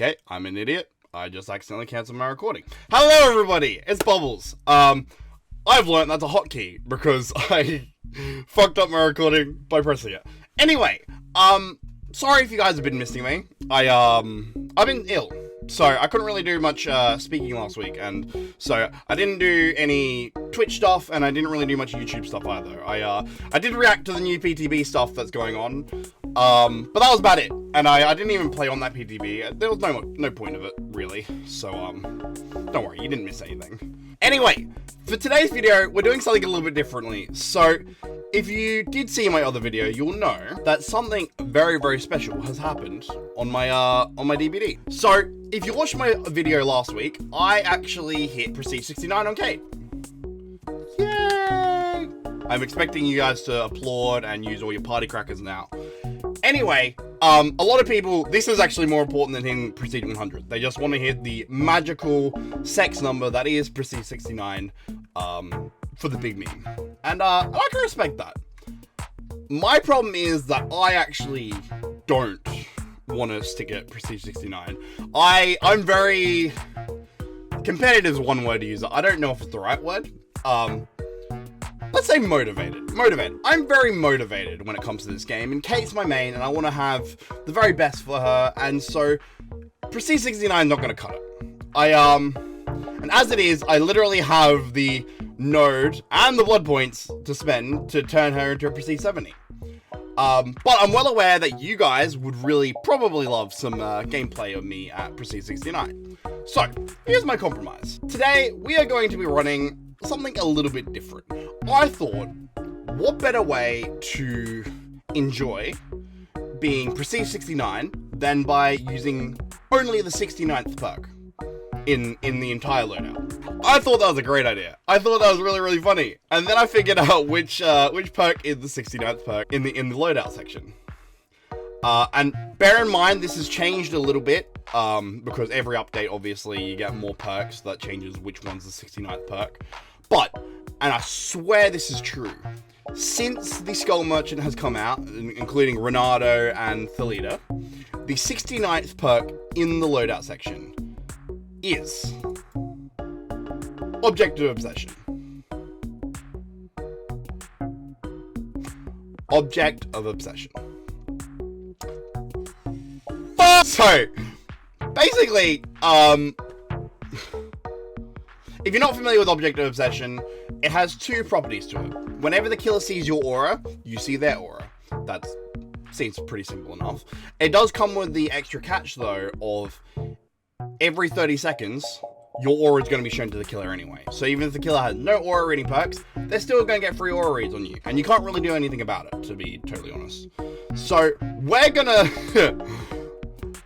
Okay, I'm an idiot. I just accidentally canceled my recording. Hello, everybody. It's Bubbles. I've learned that's a hotkey because I fucked up my recording by pressing it. Anyway, sorry if you guys have been missing me. I've been ill, so I couldn't really do much speaking last week, and so I didn't do any Twitch stuff, and I didn't really do much YouTube stuff either. I did react to the new PTB stuff that's going on, but that was about it. And I didn't even play on that PTB. There was no point of it, really. So, don't worry, you didn't miss anything. Anyway, for today's video, we're doing something a little bit differently. So, if you did see my other video, you'll know that something very, very special has happened on my DBD. So, if you watched my video last week, I actually hit Prestige 69 on Kate. Yay! I'm expecting you guys to applaud and use all your party crackers now. Anyway, a lot of people, this is actually more important than hitting Prestige 100. They just want to hit the magical sex number that is Prestige 69 for the big meme. And I can respect that. My problem is that I actually don't want to stick at Prestige 69. I'm very... competitive is one word to use. I don't know if it's the right word. Let's say motivated. I'm very motivated when it comes to this game, and Kate's my main, and I want to have the very best for her, and so Prestige 69 is not going to cut it. And as it is, I literally have the node and the blood points to spend to turn her into a Prestige 70. But I'm well aware that you guys would really probably love some gameplay of me at Prestige 69. So, here's my compromise. Today, we are going to be running something a little bit different. I thought, what better way to enjoy being Prestige 69 than by using only the 69th perk in the entire loadout. I thought that was a great idea. I thought that was really, really funny. And then I figured out which perk is the 69th perk in the loadout section. And bear in mind, this has changed a little bit, because every update, obviously, you get more perks that changes which one's the 69th perk. But, and I swear this is true, since the Skull Merchant has come out, including Renato and Thalita, the 69th perk in the loadout section is Object of Obsession. Object of Obsession. So, basically, if you're not familiar with Object of Obsession, it has two properties to it. Whenever the killer sees your aura, you see their aura. That seems pretty simple enough. It does come with the extra catch, though, of every 30 seconds, your aura is going to be shown to the killer anyway. So even if the killer has no aura reading perks, they're still going to get free aura reads on you. And you can't really do anything about it, to be totally honest. So, we're gonna...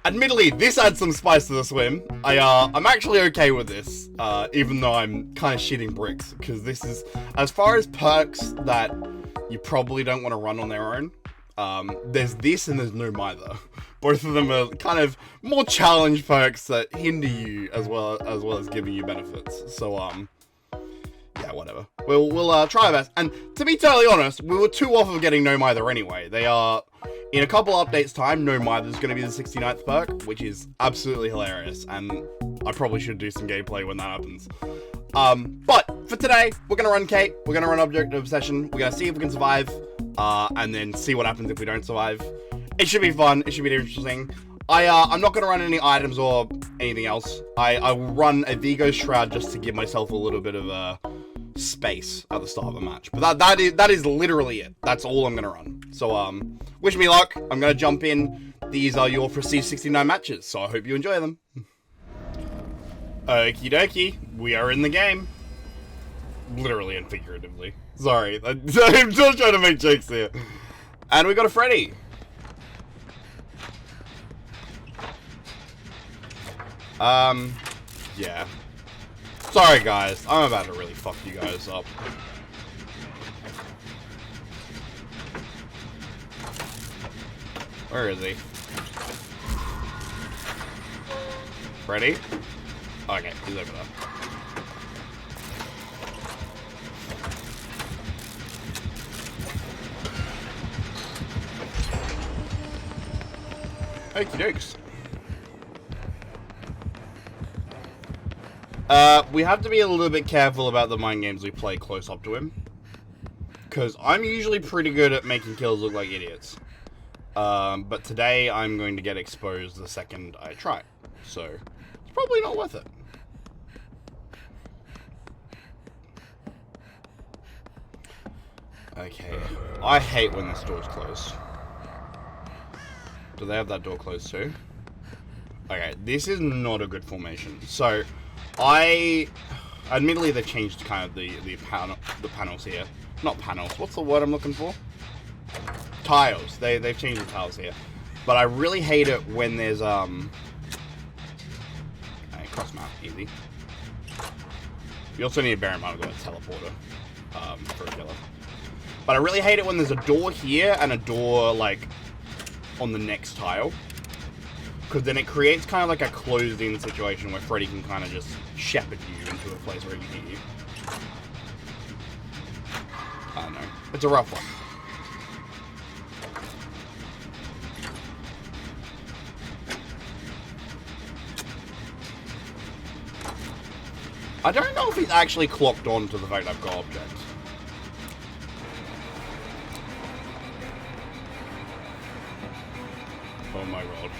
Admittedly, this adds some spice to the swim. I'm actually okay with this, even though I'm kind of shitting bricks, because this is, as far as perks that you probably don't want to run on their own, there's this and there's no mither. Both of them are kind of more challenge perks that hinder you as well as giving you benefits. So, yeah, whatever. We'll try our best. And to be totally honest, we were too off of getting no mither anyway. They are... In a couple updates time, no mither is going to be the 69th perk, which is absolutely hilarious, and I probably should do some gameplay when that happens. But for today, we're going to run Kate, we're going to run Object of Obsession, we're going to see if we can survive, and then see what happens if we don't survive. It should be fun, it should be interesting. I'm not going to run any items or anything else. I will run a Vigo Shroud just to give myself a little bit of a space at the start of a match. But that is literally it. That's all I'm going to run. So, wish me luck. I'm going to jump in. These are your Prestige 69 matches, so I hope you enjoy them. Okie dokie. We are in the game. Literally and figuratively. Sorry. I'm just trying to make jokes here. And we got a Freddy. Yeah. Sorry, guys. I'm about to really fuck you guys up. Where is he? Ready? Okay, he's over there. Okie dokes. We have to be a little bit careful about the mind games we play close up to him. Because I'm usually pretty good at making kills look like idiots. But today I'm going to get exposed the second I try. So, it's probably not worth it. Okay. I hate when this door's closed. Do they have that door closed too? Okay, this is not a good formation. So, admittedly they've changed kind of the panels here. Not panels, what's the word I'm looking for? Tiles. They've changed the tiles here. But I really hate it when there's, okay, cross map, easy. You also need to bear in mind I've got a teleporter, for a killer. But I really hate it when there's a door here and a door, like, on the next tile. Because then it creates kind of like a closed-in situation where Freddy can kind of just shepherd you into a place where he can hit you. I don't know. It's a rough one. I don't know if he's actually clocked on to the fact I've got objects. Oh my god.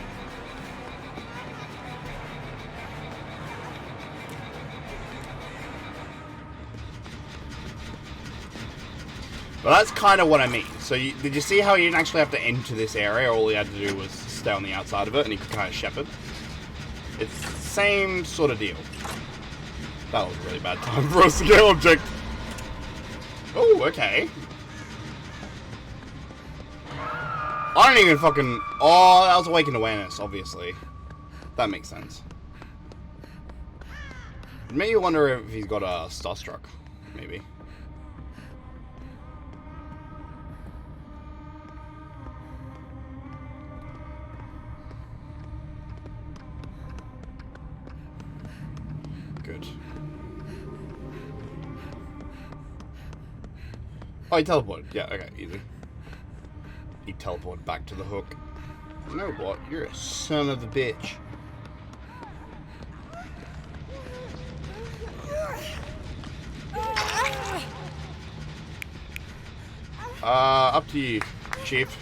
But that's kind of what I mean. So did you see how you didn't actually have to enter this area? All you had to do was stay on the outside of it and you could kind of shepherd. It's the same sort of deal. That was a really bad time for us to get object. Oh, okay. I don't even fucking... Oh, that was awakened awareness, obviously. That makes sense. It made you wonder if he's got a starstruck, maybe. Good. Oh, he teleported. Yeah, okay, easy. He teleported back to the hook. You know what? You're a son of a bitch. Up to you, Chief.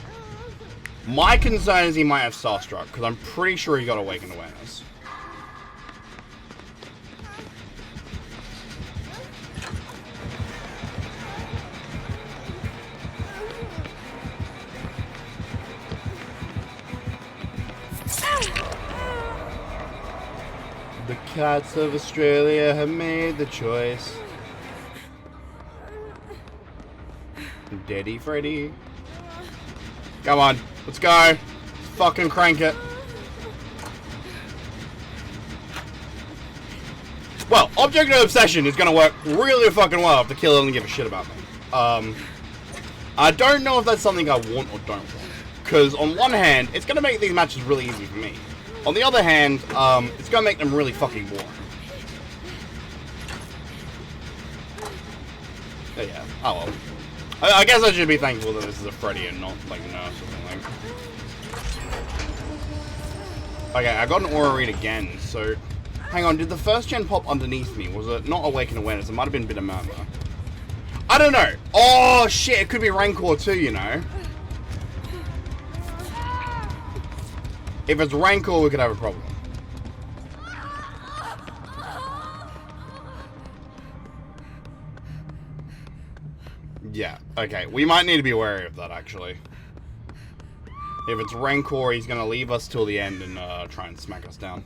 My concern is he might have Starstruck, because I'm pretty sure he got Awakened Awareness. The cats of Australia have made the choice. Daddy Freddy. Come on, let's go. Let's fucking crank it. Well, Object of Obsession is gonna work really fucking well if the killer doesn't give a shit about me. I don't know if that's something I want or don't want. Because on one hand, it's gonna make these matches really easy for me. On the other hand, it's gonna make them really fucking boring. But yeah, oh well. I guess I should be thankful that this is a Freddy and not, like, Nurse or something. Okay, I got an aura read again, so... Hang on, did the first gen pop underneath me? Was it not Awakened Awareness? It might have been Bitter Murmur. I don't know! Oh, shit, it could be Rancor too, you know? If it's Rancor, we could have a problem. Yeah, okay. We might need to be wary of that, actually. If it's Rancor, he's gonna leave us till the end and try and smack us down.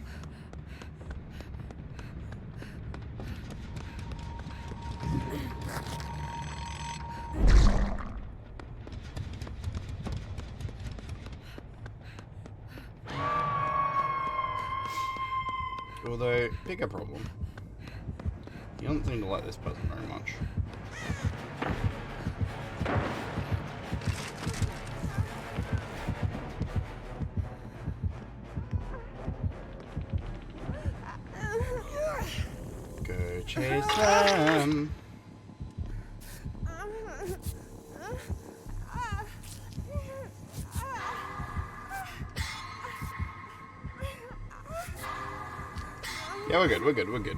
Although, bigger problem. You don't seem to like this person very much. Go chase them. Yeah, we're good, we're good, we're good.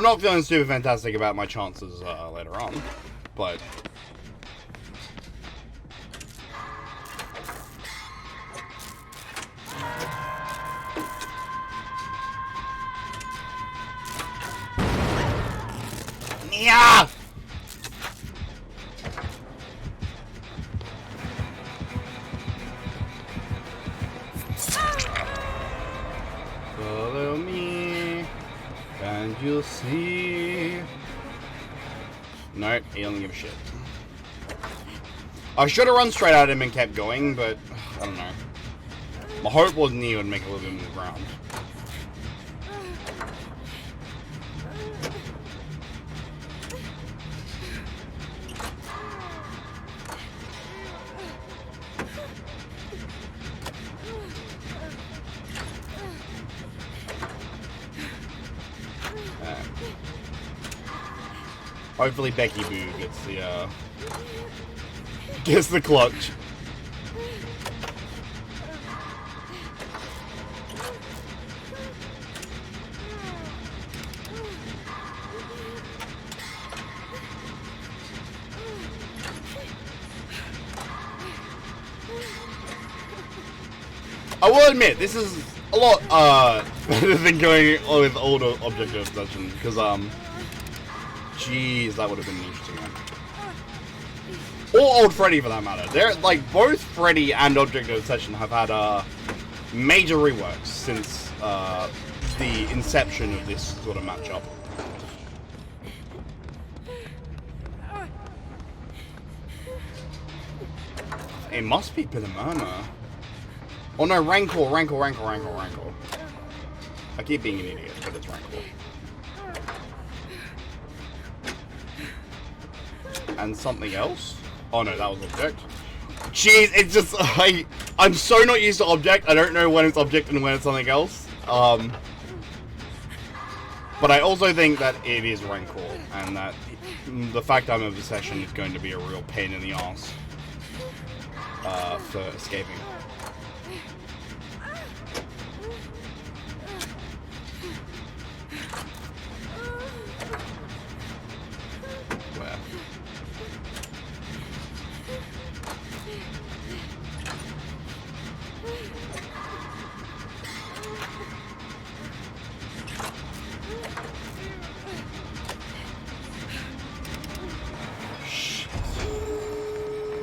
I'm not feeling super fantastic about my chances later on, but... Yeah! Follow me, and you'll see. Nope, he doesn't give a shit. I should have run straight at him and kept going, but I don't know. My hope wasn't he would make a little bit more ground. Hopefully Becky Boo gets the clutch. I will admit, this is a lot better than going with older objective obsession, because jeez, that would have been an interesting one. Or Old Freddy, for that matter. They're like both Freddy and Object of Obsession have had major reworks since the inception of this sort of matchup. It must be Pillamurma. Oh no, Rancor. I keep being an idiot, but it's Rancor. And something else? Oh no, that was Object. Jeez, it's just, I'm so not used to Object, I don't know when it's Object and when it's something else. But I also think that it is Rancor, and that the fact I'm in Obsession is going to be a real pain in the arse for escaping.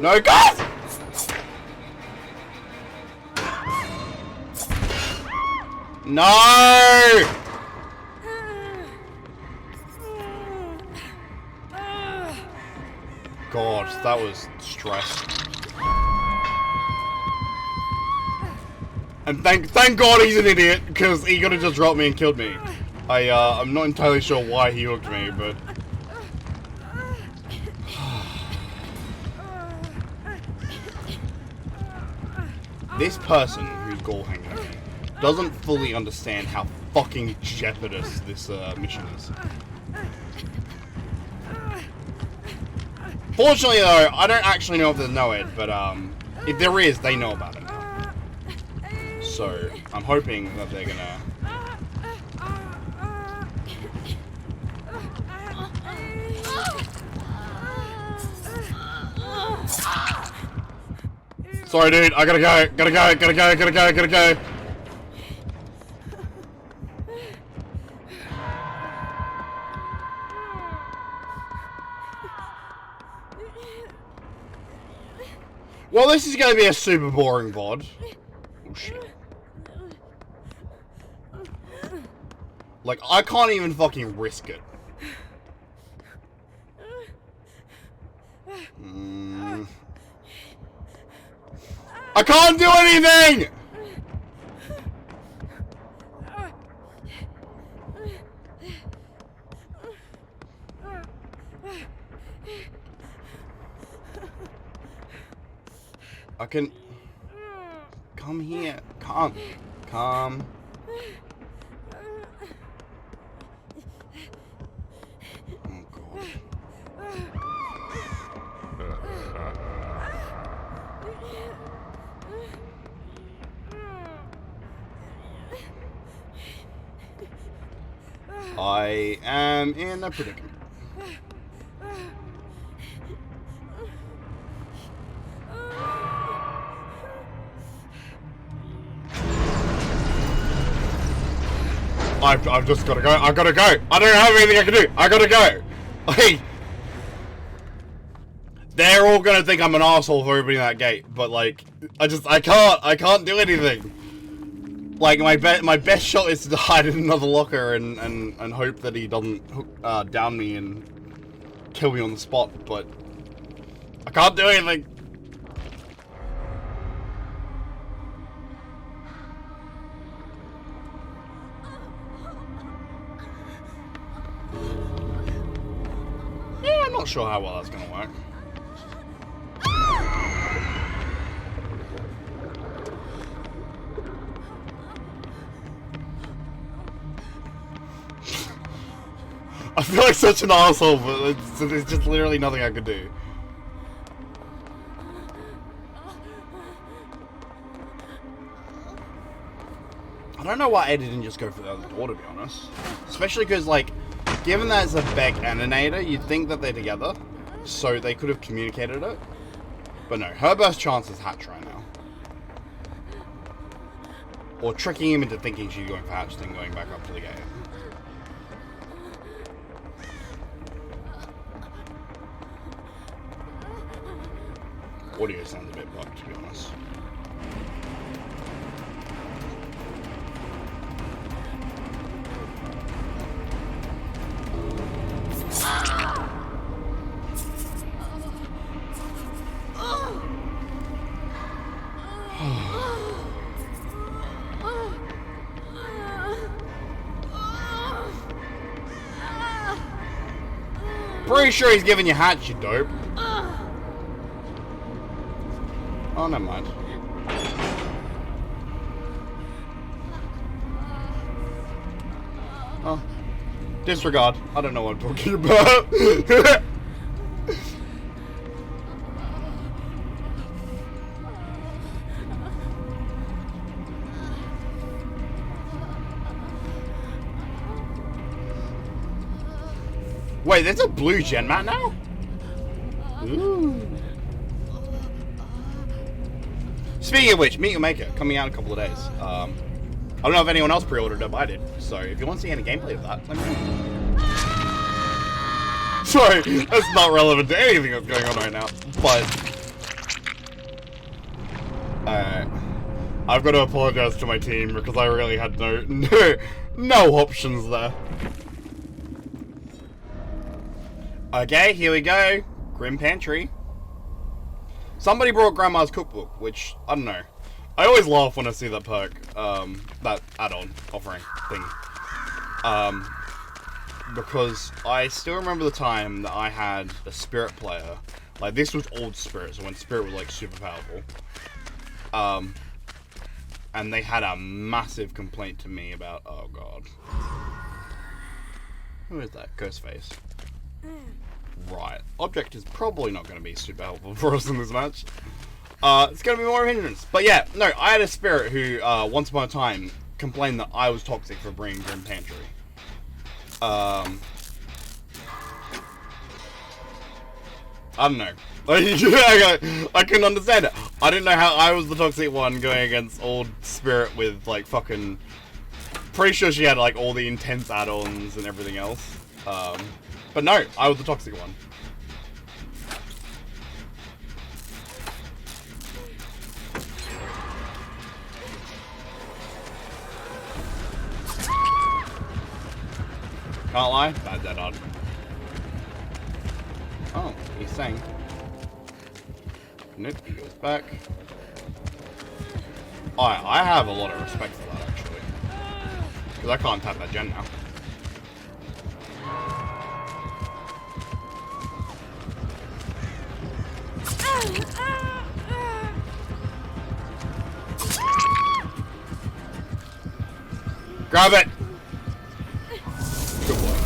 No, guys! No! God, that was stress. And thank God he's an idiot, because he could have just dropped me and killed me. I'm not entirely sure why he hooked me, but... This person who's goal hanging me doesn't fully understand how fucking jeopardous this mission is. Fortunately though, I don't actually know if they know it, but if there is, they know about it now. So, I'm hoping that they're gonna... Sorry dude, I gotta go. Well, this is gonna be a super boring VOD. Oh shit. Like, I can't even fucking risk it. I can't do anything! I can... Come here. Come. Oh, God. I am in a predicament. I've just gotta go. I gotta go. I don't have anything I can do. I gotta go. Like, they're all gonna think I'm an asshole for opening that gate, but like, I can't do anything. Like, my best shot is to hide in another locker and hope that he doesn't down me and kill me on the spot, but I can't do anything. Yeah, I'm not sure how well that's gonna work. I feel like such an asshole, but there's just literally nothing I could do. I don't know why Eddie didn't just go for the other door, to be honest. Especially because, like, given that it's a Beck and an Ada, you'd think that they're together, so they could have communicated it. But no, her best chance is Hatch right now. Or tricking him into thinking she's going for Hatch, then going back up to the gate. Audio sounds a bit bugged, to be honest. Pretty sure he's giving you Hatch, you dope. Oh, never mind. Oh. Disregard. I don't know what I'm talking about. Wait, there's a blue gen mat now? Ooh. Speaking of which, Meet Your Maker, coming out in a couple of days. I don't know if anyone else pre-ordered it, but I did. So if you want to see any gameplay of that, let me know. Sorry, that's not relevant to anything that's going on right now. But I've got to apologize to my team because I really had no options there. Okay, here we go. Grim Pantry. Somebody brought Grandma's Cookbook, which, I don't know. I always laugh when I see that perk, that add-on offering thing. Because I still remember the time that I had a Spirit player. Like, this was old Spirit, so when Spirit was, like, super powerful. And they had a massive complaint to me about, oh god. Who is that? Ghostface. Right. Object is probably not going to be super helpful for us in this match. It's going to be more of a hindrance. But yeah, no, I had a Spirit who, once upon a time, complained that I was toxic for bringing Grim Pantry. I don't know. I couldn't understand it. I didn't know how I was the toxic one going against old Spirit with, like, fucking... Pretty sure she had, like, all the intense add-ons and everything else. But no, I was the toxic one. Can't lie, bad dead odd. Oh, he's saying. Nope, he goes back. I have a lot of respect for that, actually. Because I can't tap that gen now. Grab it! Good boy.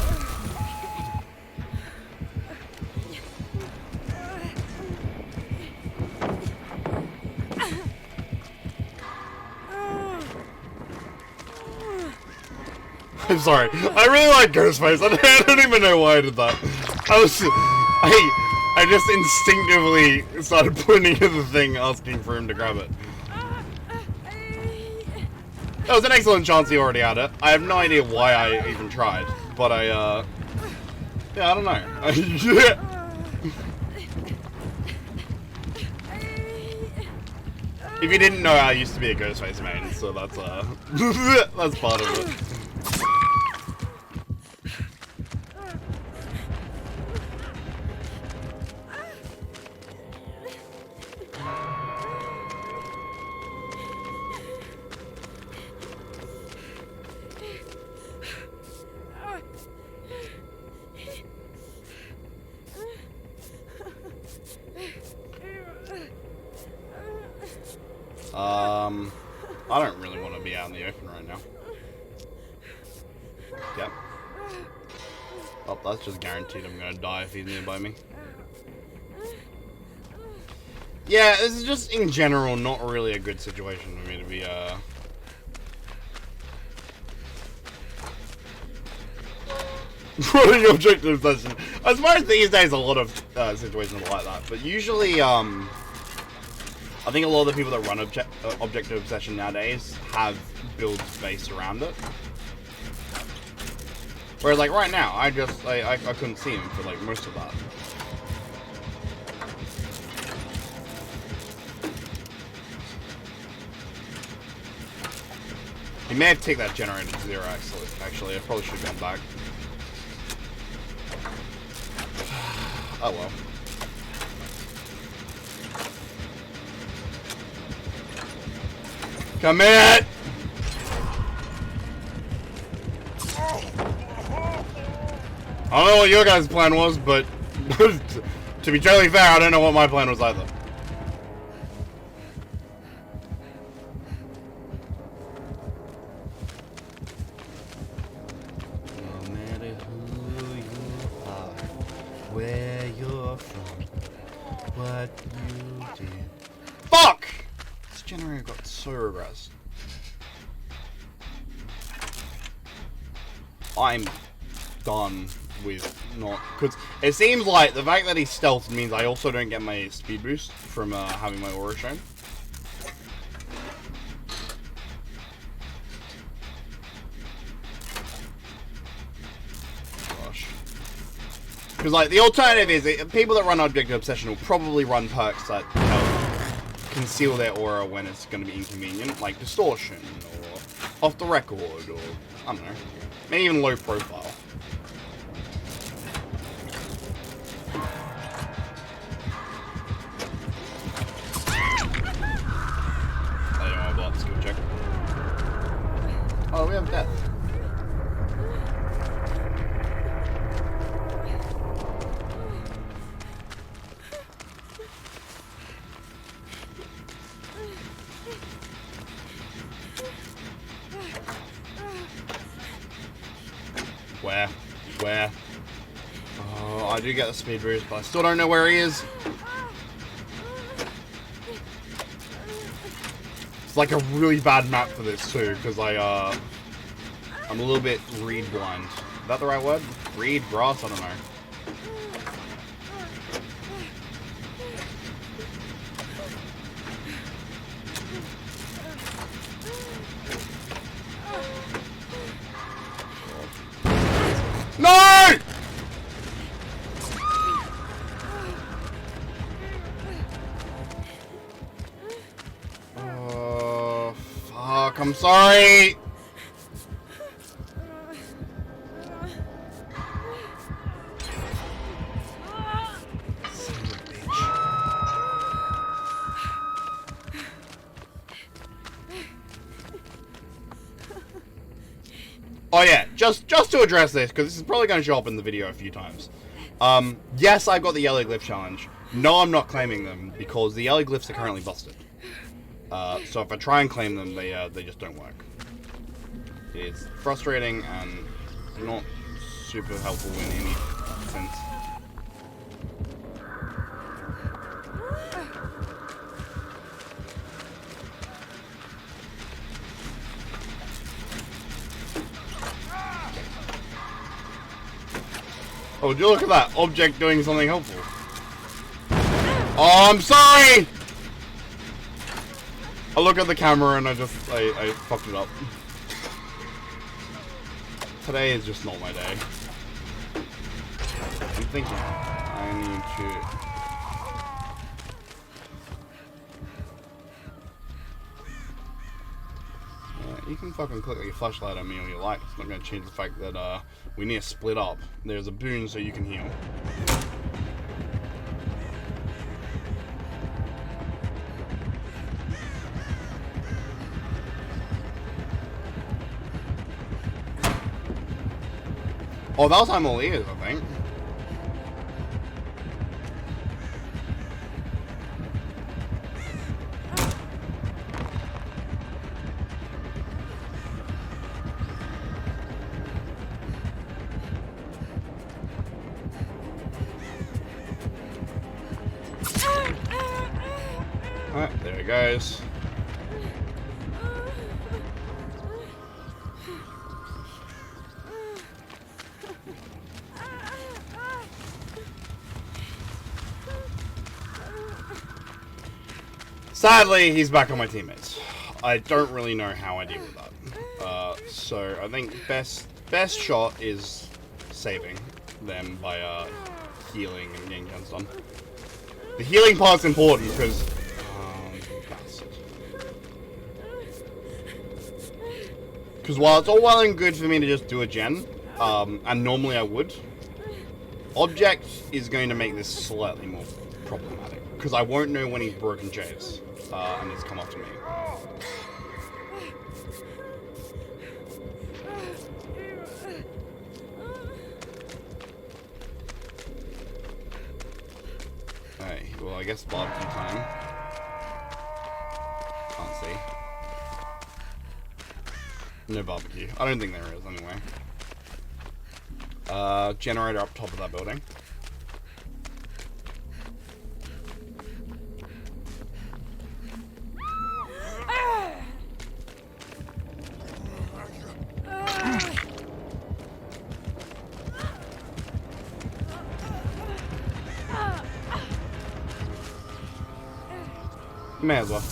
I'm sorry. I really like Ghostface. I don't even know why I did that. I just instinctively started pointing at the thing, asking for him to grab it. That was an excellent chance he already had it. I have no idea why I even tried, but yeah, I don't know. If you didn't know, I used to be a Ghostface main, so that's that's part of it. I don't really want to be out in the open right now. Yep. Oh, that's just guaranteed I'm gonna die if he's nearby me. Yeah, this is just, in general, not really a good situation for me to be, running objective session. I suppose these days a lot of situations are like that, but usually, I think a lot of the people that run objective obsession nowadays have builds based around it. Whereas, like, right now, I couldn't see him for, like, most of that. He may have taken that generator to 0, actually. I probably should have gone back. Oh, well. Come in! I don't know what your guys' plan was, but to be totally fair, I don't know what my plan was either. No matter who you are, where you're from, what you did. Fuck! This generator got so regressed. I'm done with not, because it seems like the fact that he's stealthed means I also don't get my speed boost from having my aura shown. Gosh. Because, like, the alternative is people that run Objective Obsession will probably run perks that help conceal their aura when it's going to be inconvenient, like Distortion, or Off the Record, or, I don't know, maybe even Low Profile. Oh, we have death. Where? Where? Oh, I do get the speed boost, but I still don't know where he is. It's like a really bad map for this too, because I'm a little bit read blind. Is that the right word? Read, grass? I don't know. No! Oh, fuck, I'm sorry! Oh yeah, just to address this, because this is probably going to show up in the video a few times. Yes, I got the yellow glyph challenge. No, I'm not claiming them, because the yellow glyphs are currently busted. So if I try and claim them, they just don't work. It's frustrating and not super helpful in any sense. Oh, would you look at that object doing something helpful? Oh, I'm sorry! I look at the camera and I fucked it up. Today is just not my day. I'm thinking I need to... you can fucking click your flashlight on me all you like. It's not going to change the fact that we need to split up. There's a boon so you can heal. Oh, that was I'm all ears, I think. Alright, there it goes. Sadly, he's back on my teammates. I don't really know how I deal with that. So I think best shot is saving them by healing and getting guns done. The healing part's important because while it's all well and good for me to just do a gen, and normally I would, object is going to make this slightly more problematic because I won't know when he's broken chase and he's come after me. Hey, well, I guess barbecue time. Can't see. No barbecue. I don't think there is, anyway. Generator up top of that building. May as well.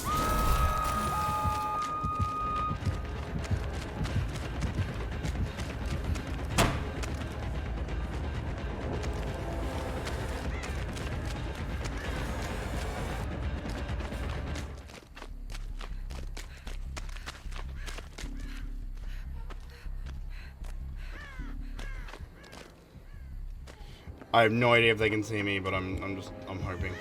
I have no idea if they can see me, but I'm hoping.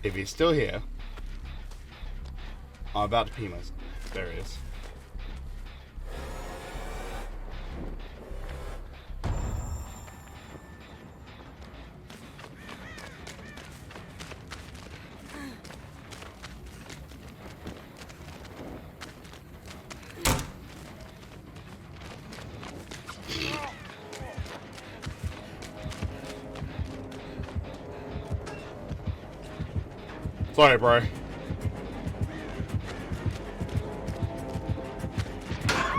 If he's still here, I'm about to pee myself. There he is. Sorry, bro.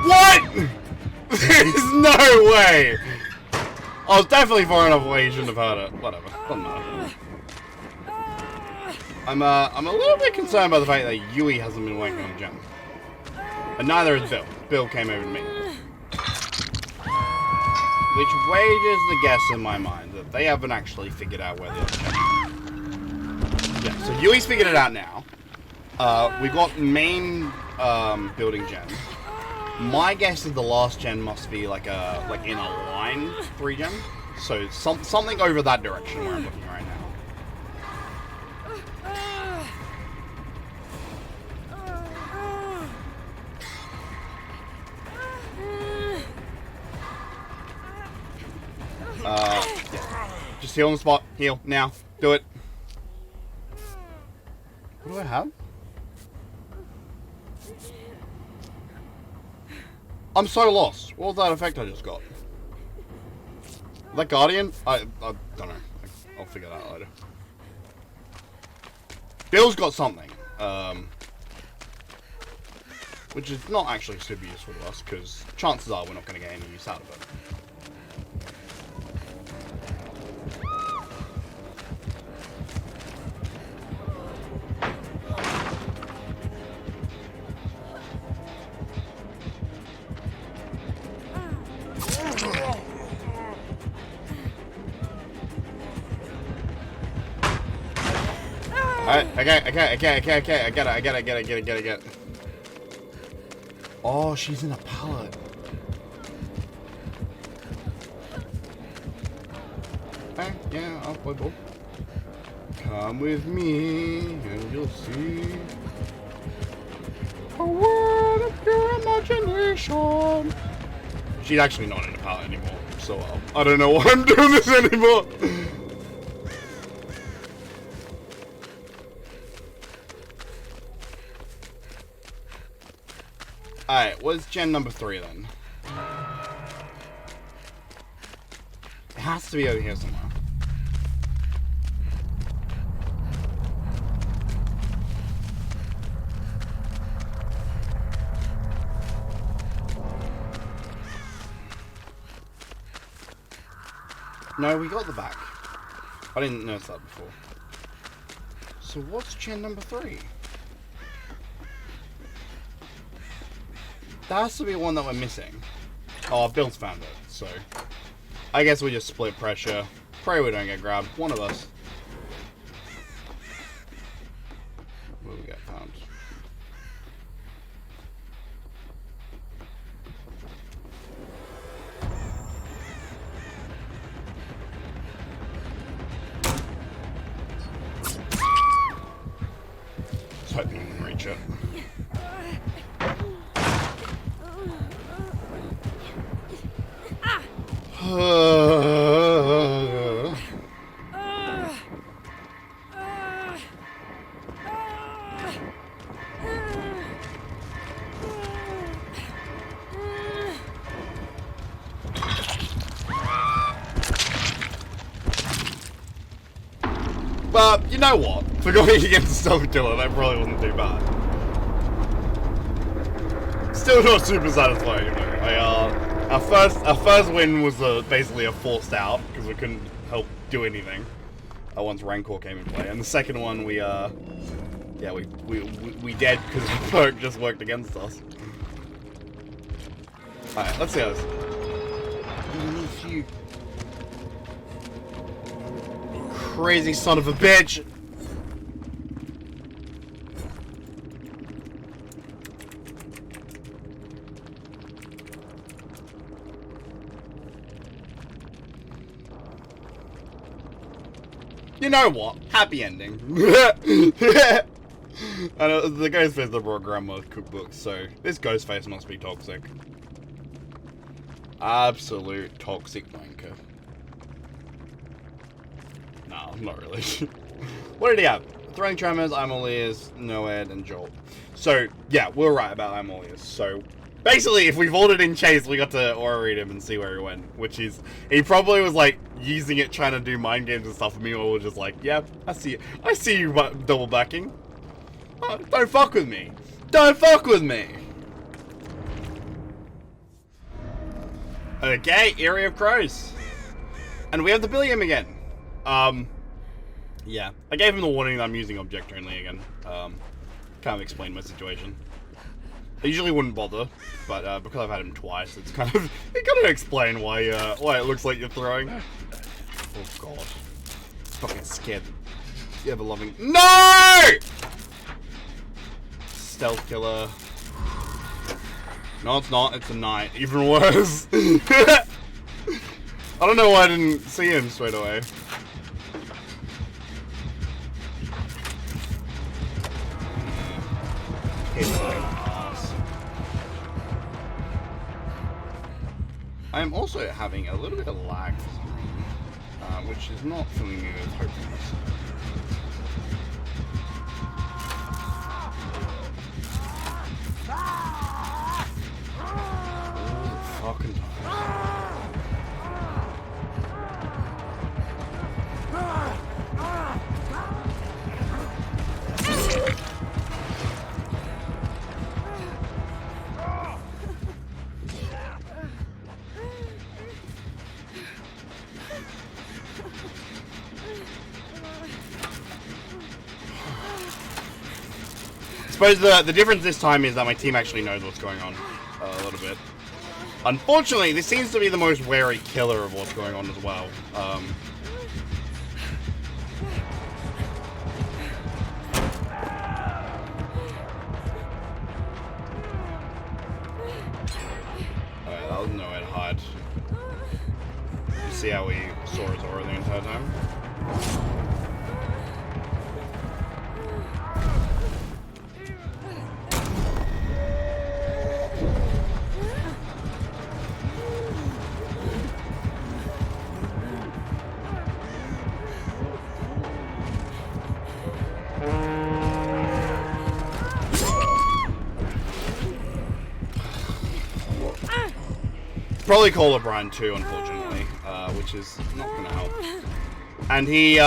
What? There's no way. I was definitely far enough away. You shouldn't have heard it. Whatever. Doesn't matter. I'm a little bit concerned by the fact that Yui hasn't been working on Gem, and neither is Bill. Bill came over to me, which wages the guess in my mind that they haven't actually figured out where the other Gem is. Yeah, so Yui's figured it out now. We've got main building gen. My guess is the last gen must be like in a line 3 gen. So something over that direction where I'm looking right now. Just heal on the spot. Heal. Now. Do it. What do I have? I'm so lost. What was that effect I just got? That Guardian? I don't know. I'll figure that out later. Bill's got something. Which is not actually super useful to us, because chances are we're not going to get any use out of it. Alright, okay, I get it. Oh, she's in a pallet. Hey, yeah, I'll play ball. Come with me, and you'll see a world of pure imagination. She's actually not in a pallet anymore, so I don't know why I'm doing this anymore. Alright, what's gen number 3 then? It has to be over here somewhere. No, we got the back. I didn't notice that before. So what's gen number 3? That has to be one that we're missing. Oh, Bill's found it, so I guess we just split pressure. Pray we don't get grabbed. One of us. What do we get found? Just hoping I can reach it. But you know what? For going against a stealth killer, that probably wasn't too bad. Still not super satisfying, you know. Our first win was basically a forced out because we couldn't help do anything once Rancor came in play, and the second one we dead because the perk just worked against us. All right, let's see how this. You crazy son of a bitch! You know what? Happy ending. I know the Ghostface that brought Grandma's cookbook, so this Ghostface must be toxic. Absolute toxic wanker. No, not really. What did he have? Throwing Tremors, I'm all ears, No Ed, and Jolt. So, yeah, we're right about I'm all ears. So, basically, if we vaulted in Chase, we got to aura read him and see where he went. Which is, he probably was like using it, trying to do mind games and stuff. And me, or just like, yeah, I see you double backing. Oh, don't fuck with me. Don't fuck with me. Okay, Area of Crows. And we have the Billiam again. Yeah. I gave him the warning that I'm using object only again. Kind of explain my situation. I usually wouldn't bother, but because I've had him twice, it's kind of you gotta explain why it looks like you're throwing. Oh god. Fucking scared. You ever loving No! Stealth killer. No, it's not. It's a knight. Even worse. I don't know why I didn't see him straight away. I am also having a little bit of lag for some reason. which is not filling me with hopefulness. Oh, fucking time. I suppose the difference this time is that my team actually knows what's going on a little bit. Unfortunately, this seems to be the most wary killer of what's going on as well. Alright, that was nowhere to hide. You see how we saw his aura the entire time? Probably Call of Brian too, unfortunately, which is not going to help. And he,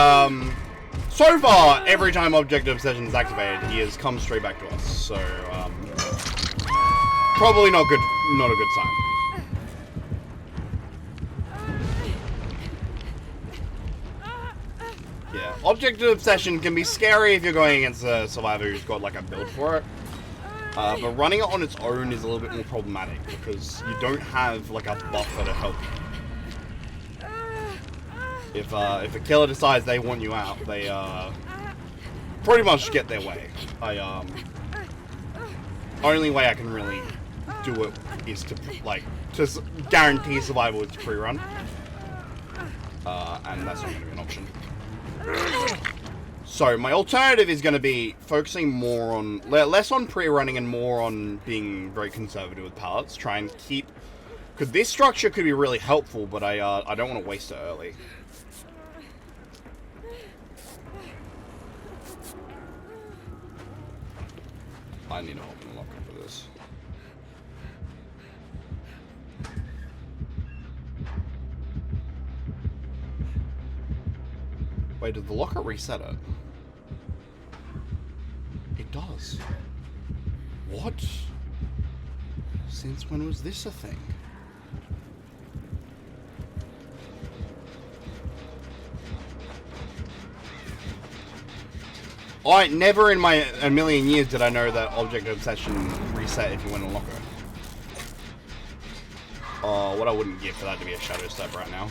so far, every time Object of Obsession is activated, he has come straight back to us. So, probably not good, not a good sign. Yeah, Object of Obsession can be scary if you're going against a survivor who's got like a build for it. But running it on its own is a little bit more problematic because you don't have like a buffer to help you. If a killer decides they want you out, they pretty much get their way. Only way I can really do it is to just guarantee survival with pre-run, and that's not going to be an option. So my alternative is going to be focusing more on, less on pre-running and more on being very conservative with pallets. Try and keep, because this structure could be really helpful, but I don't want to waste it early. I need to open the locker for this. Wait, did the locker reset it? It does. What? Since when was this a thing? Never in a million years did I know that Object of Obsession reset if you went in a locker. Oh, what I wouldn't give for that to be a shadow step right now.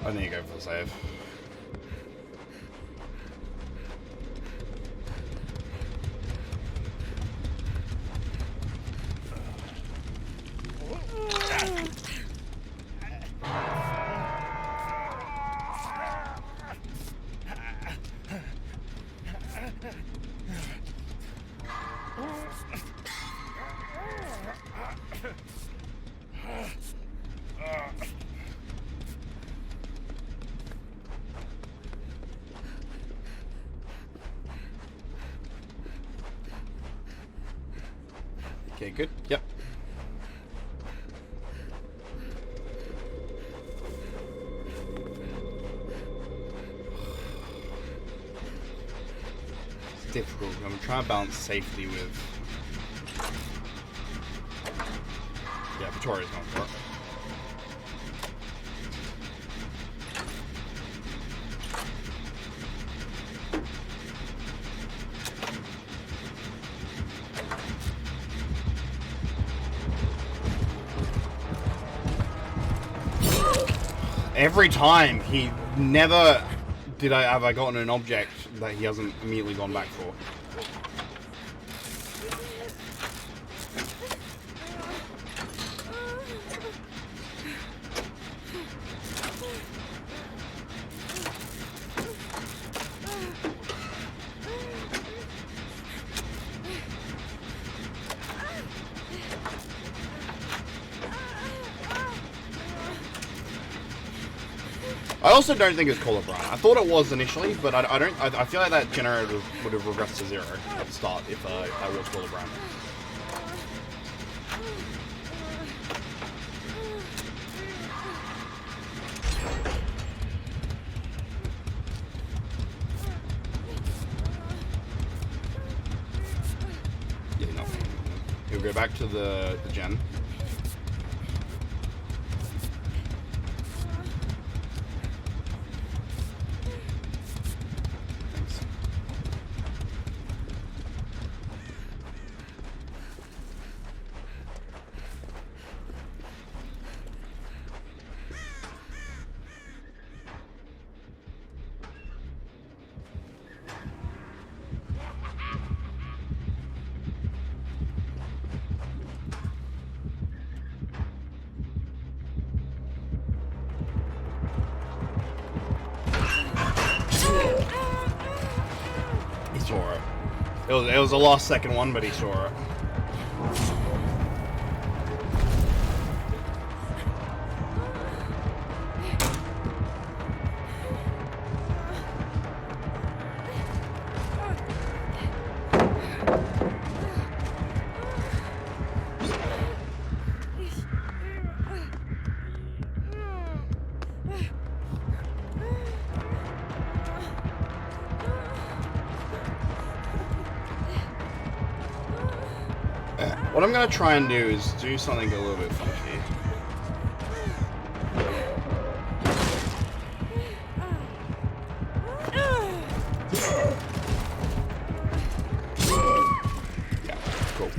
I need to go for the save. Okay, good. Yep. It's difficult. I'm trying to balance safety with... Yeah, Victoria's going for it. Every time, he never have I gotten an object that he hasn't immediately gone back for. I also don't think it's Call Brown. I thought it was initially, but I feel like that generator would have regressed to 0 at the start if I was Call Brown. Yeah, no. He'll go back to the gen. Saw it. It was a last second one, but he saw it. What I'm gonna try and do is do something a little bit funky. Yeah, cool.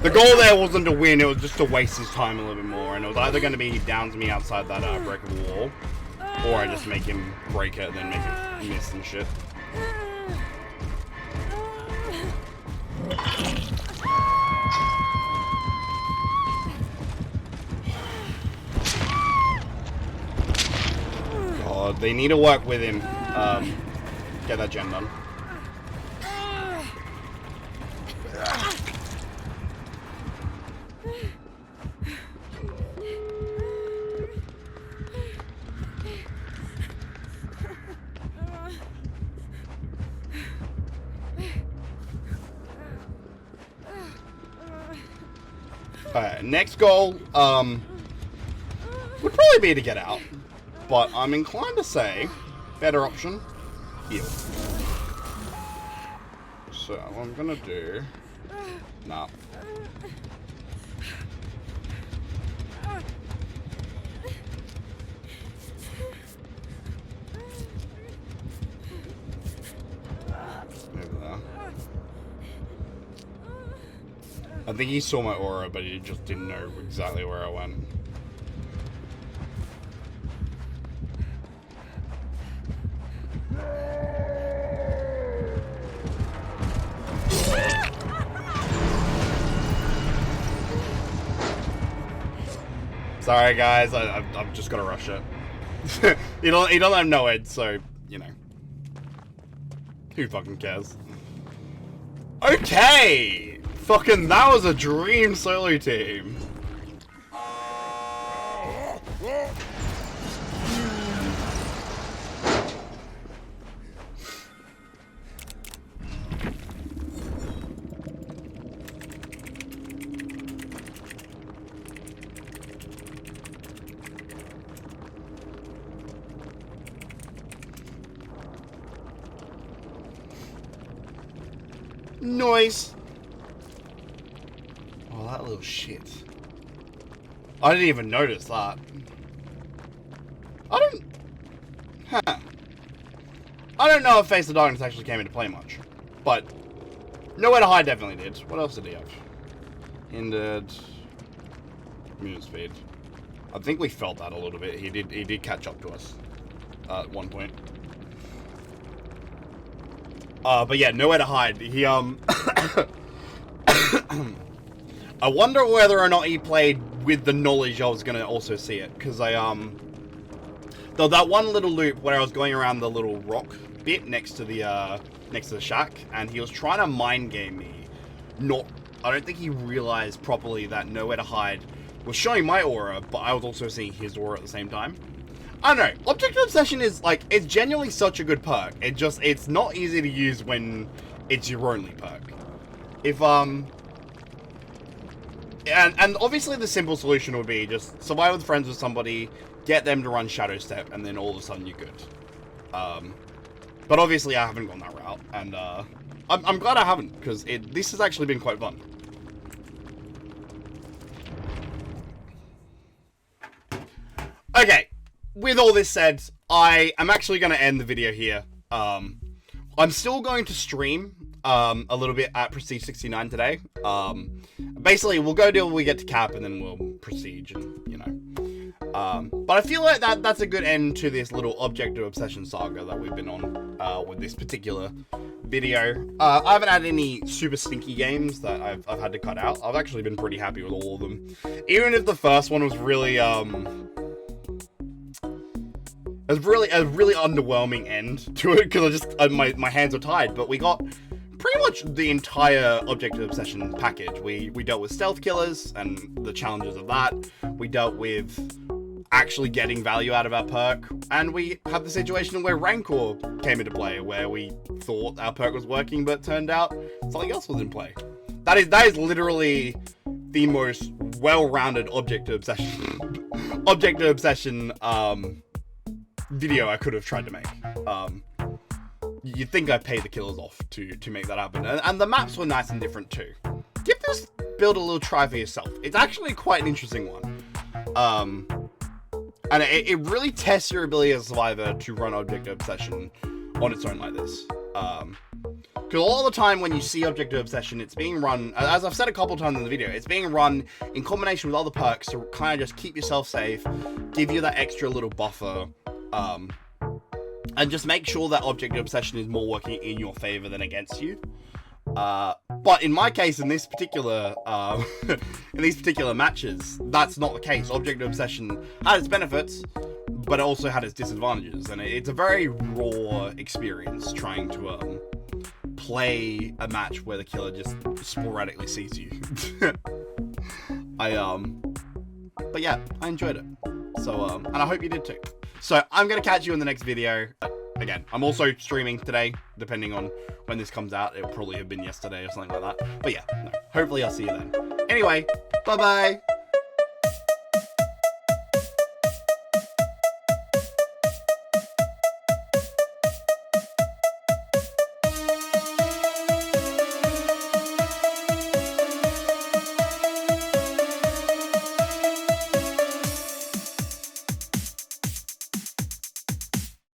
The goal there wasn't to win, it was just to waste his time a little bit more, and it was either going to be he downs me outside that breakable wall, or I just make him break it and then make him miss and shit. God, they need to work with him. Get that gen done. Alright, next goal, would probably be to get out. But I'm inclined to say, better option, heal. So, what I'm gonna do... Nah. Over there. I think he saw my aura, but he just didn't know exactly where I went. Sorry guys, I've just gotta rush it. he don't have no head, so, you know. Who fucking cares? Okay! Fucking that was a dream solo team. Noise. Oh, that little shit. I didn't even notice that. I don't know if Face of Darkness actually came into play much, but Nowhere to Hide definitely did. What else did he have? Hindered. Movement speed. I think we felt that a little bit. He did catch up to us at one point. But yeah, nowhere to hide. He I wonder whether or not he played with the knowledge I was gonna also see it, because though that one little loop where I was going around the little rock bit next to the shack, and he was trying to mind game me. I don't think he realized properly that nowhere to hide was showing my aura, but I was also seeing his aura at the same time. I don't know. Objective Obsession is, like, it's genuinely such a good perk. It's not easy to use when it's your only perk. And obviously the simple solution would be just survive with friends with somebody, get them to run Shadow Step, and then all of a sudden you're good. But obviously I haven't gone that route, and I'm glad I haven't, because this has actually been quite fun. Okay, with all this said, I am actually going to end the video here. I'm still going to stream a little bit at Prestige 69 today. Basically, we'll go till we get to cap, and then we'll Prestige, and, you know. But I feel like that's a good end to this little Objective Obsession saga that we've been on with this particular video. I haven't had any super stinky games that I've had to cut out. I've actually been pretty happy with all of them. Even if the first one was really, it was a really underwhelming end to it, because my hands were tied, but we got pretty much the entire Objective Obsession package. We dealt with stealth killers and the challenges of that. We dealt with actually getting value out of our perk, and we had the situation where Rancor came into play, where we thought our perk was working, but turned out something else was in play. That is literally the most well-rounded Objective Obsession video I could have tried to make. You'd think I paid the killers off to make that happen, and the maps were nice and different too. Give this build a little try for yourself. It's actually quite an interesting one. And it really tests your ability as a survivor to run Objective Obsession on its own like this. Because all the time when you see Objective Obsession, it's being run, as I've said a couple times in the video, it's being run in combination with other perks to kind of just keep yourself safe, give you that extra little buffer, and just make sure that Objective Obsession is more working in your favor than against you. But in my case, in this particular, in these particular matches, that's not the case. Objective Obsession had its benefits, but it also had its disadvantages, and it's a very raw experience trying to play a match where the killer just sporadically sees you. But yeah, I enjoyed it. So, and I hope you did too. So I'm gonna catch you in the next video. Again, I'm also streaming today, depending on when this comes out. It'll probably have been yesterday or something like that. But yeah, no, hopefully I'll see you then. Anyway, bye-bye.